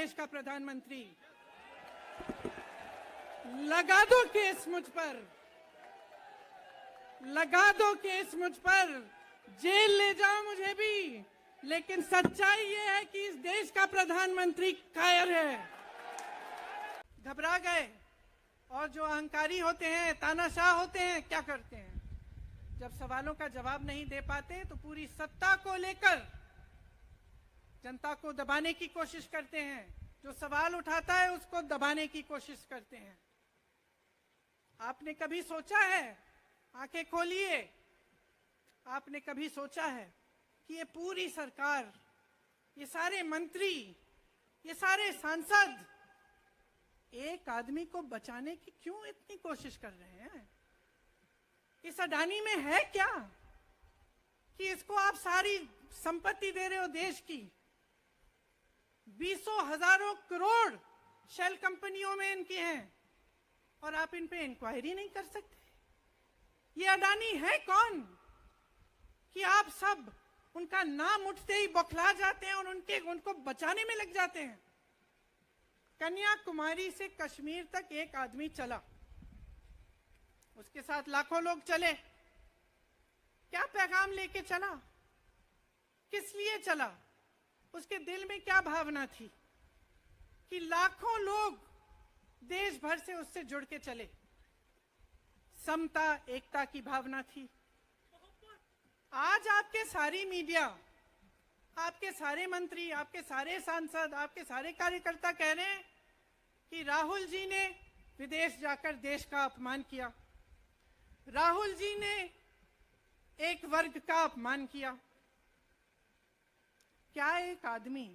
देश का प्रधानमंत्री, लगा दो केस मुझ पर, लगा दो केस मुझ पर, जेल ले जाओ मुझे भी, लेकिन सच्चाई ये है कि इस देश का प्रधानमंत्री कायर है। घबरा गए। और जो अहंकारी होते हैं, तानाशाह होते हैं, क्या करते हैं? जब सवालों का जवाब नहीं दे पाते तो पूरी सत्ता को लेकर जनता को दबाने की कोशिश करते हैं। जो सवाल उठाता है उसको दबाने की कोशिश करते हैं। आपने कभी सोचा है, आंखें खोलिए, आपने कभी सोचा है कि ये पूरी सरकार, ये सारे मंत्री, ये सारे सांसद एक आदमी को बचाने की क्यों इतनी कोशिश कर रहे हैं? इस अडानी में है क्या कि इसको आप सारी संपत्ति दे रहे हो देश की? बीसों हजारों करोड़ शेल कंपनियों में इनकी हैं और आप इन पे इंक्वायरी नहीं कर सकते? ये अडानी है कौन कि आप सब उनका नाम उठते ही बौखला जाते हैं और उनको बचाने में लग जाते हैं? कन्याकुमारी से कश्मीर तक एक आदमी चला, उसके साथ लाखों लोग चले। क्या पैगाम लेके चला? किस लिए चला? उसके दिल में क्या भावना थी कि लाखों लोग देश भर से उससे जुड़ के चले? समता, एकता की भावना थी। आज आपके सारी मीडिया, आपके सारे मंत्री, आपके सारे सांसद, आपके सारे कार्यकर्ता कह रहे हैं कि राहुल जी ने विदेश जाकर देश का अपमान किया, राहुल जी ने एक वर्ग का अपमान किया। क्या एक आदमी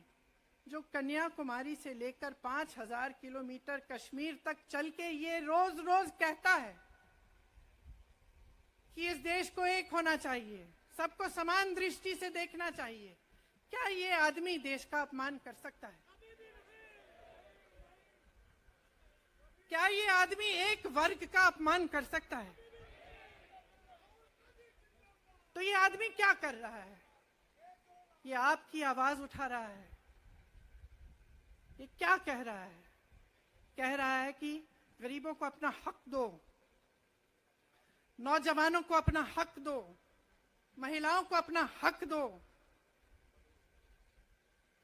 जो कन्याकुमारी से लेकर 5000 किलोमीटर कश्मीर तक चल के ये रोज रोज कहता है कि इस देश को एक होना चाहिए, सबको समान दृष्टि से देखना चाहिए, क्या ये आदमी देश का अपमान कर सकता है? क्या ये आदमी एक वर्ग का अपमान कर सकता है? तो ये आदमी क्या कर रहा है? ये आपकी आवाज उठा रहा है। ये क्या कह रहा है? कह रहा है कि गरीबों को अपना हक दो, नौजवानों को अपना हक दो, महिलाओं को अपना हक दो।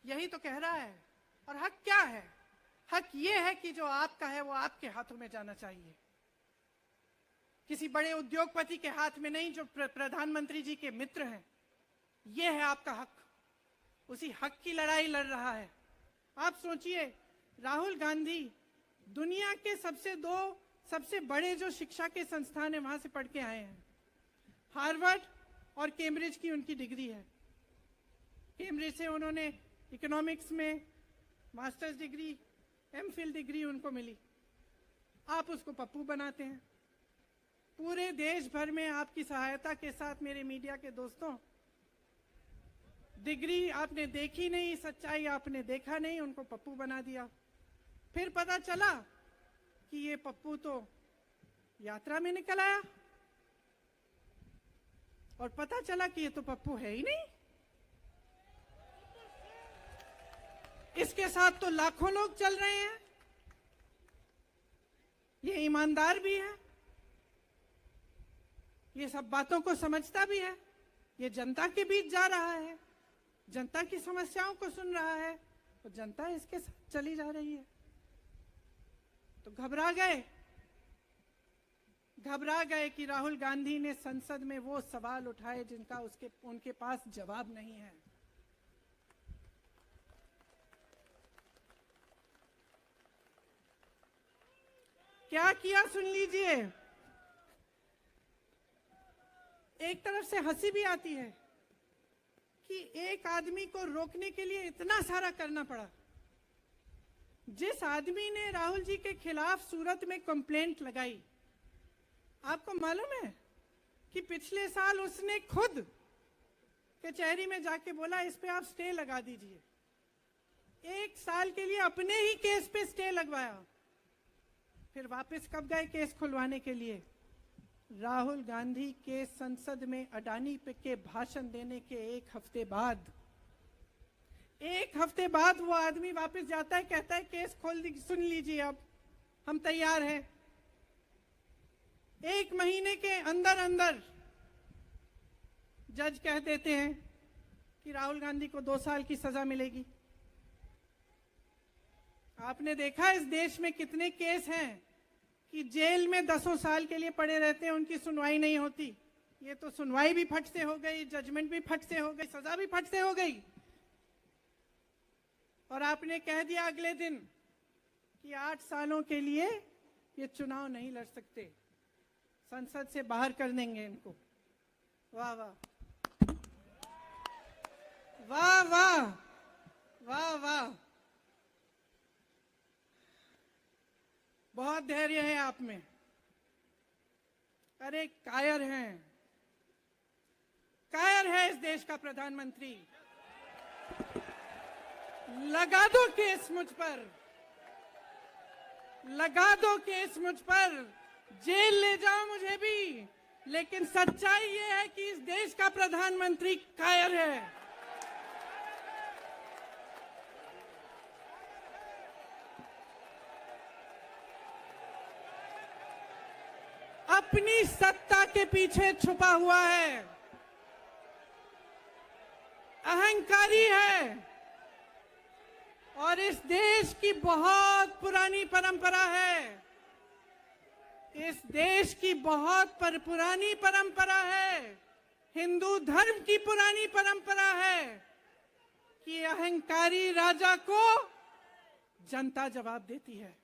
यही तो कह रहा है। और हक क्या है? हक ये है कि जो आपका है वो आपके हाथों में जाना चाहिए, किसी बड़े उद्योगपति के हाथ में नहीं, जो प्रधानमंत्री जी के मित्र हैं। ये है आपका हक। उसी हक की लड़ाई लड़ रहा है। आप सोचिए, राहुल गांधी दुनिया के सबसे बड़े जो शिक्षा के संस्थान है वहां से पढ़ के आए हैं। हार्वर्ड और कैम्ब्रिज की उनकी डिग्री है। कैम्ब्रिज से उन्होंने इकोनॉमिक्स में मास्टर्स डिग्री, एमफिल डिग्री उनको मिली। आप उसको पप्पू बनाते हैं। पूरे देश भर में आपकी सहायता के साथ मेरे मीडिया के दोस्तों, डिग्री आपने देखी नहीं, सच्चाई आपने देखा नहीं, उनको पप्पू बना दिया। फिर पता चला कि ये पप्पू तो यात्रा में निकल आया और पता चला कि ये तो पप्पू है ही नहीं। इसके साथ तो लाखों लोग चल रहे हैं। ये ईमानदार भी है, ये सब बातों को समझता भी है, ये जनता के बीच जा रहा है, जनता की समस्याओं को सुन रहा है, तो जनता इसके साथ चली जा रही है। तो घबरा गए कि राहुल गांधी ने संसद में वो सवाल उठाए जिनका उनके पास जवाब नहीं है। क्या किया सुन लीजिए। एक तरफ से हंसी भी आती है कि एक आदमी को रोकने के लिए इतना सारा करना पड़ा। जिस आदमी ने राहुल जी के खिलाफ सूरत में कंप्लेंट लगाई, आपको मालूम है कि पिछले साल उसने खुद कचहरी में जाके बोला इस पे आप स्टे लगा दीजिए। 1 साल के लिए अपने ही केस पे स्टे लगवाया। फिर वापस कब गए केस खुलवाने के लिए? राहुल गांधी के संसद में अडानी पे के भाषण देने के 1 हफ्ते बाद। एक हफ्ते बाद वो आदमी वापस जाता है, कहता है केस खोल दी, सुन लीजिए अब हम तैयार हैं। एक महीने के अंदर अंदर जज कह देते हैं कि राहुल गांधी को 2 साल की सजा मिलेगी। आपने देखा इस देश में कितने केस हैं कि जेल में 10 साल के लिए पड़े रहते हैं, उनकी सुनवाई नहीं होती। ये तो सुनवाई भी फट से हो गई, जजमेंट भी फट से हो गई, सजा भी फट से हो गई। और आपने कह दिया अगले दिन कि 8 सालों के लिए ये चुनाव नहीं लड़ सकते, संसद से बाहर कर देंगे इनको। वाह वाह वाह वाह वाह वाह, बहुत धैर्य है आप में। अरे कायर हैं, कायर है इस देश का प्रधानमंत्री। लगा दो केस मुझ पर, लगा दो केस मुझ पर, जेल ले जाओ मुझे भी, लेकिन सच्चाई ये है कि इस देश का प्रधानमंत्री कायर है। अपनी सत्ता के पीछे छुपा हुआ है, अहंकारी है। और इस देश की बहुत पुरानी परंपरा है, इस देश की बहुत पुरानी परंपरा है, हिंदू धर्म की पुरानी परंपरा है कि अहंकारी राजा को जनता जवाब देती है।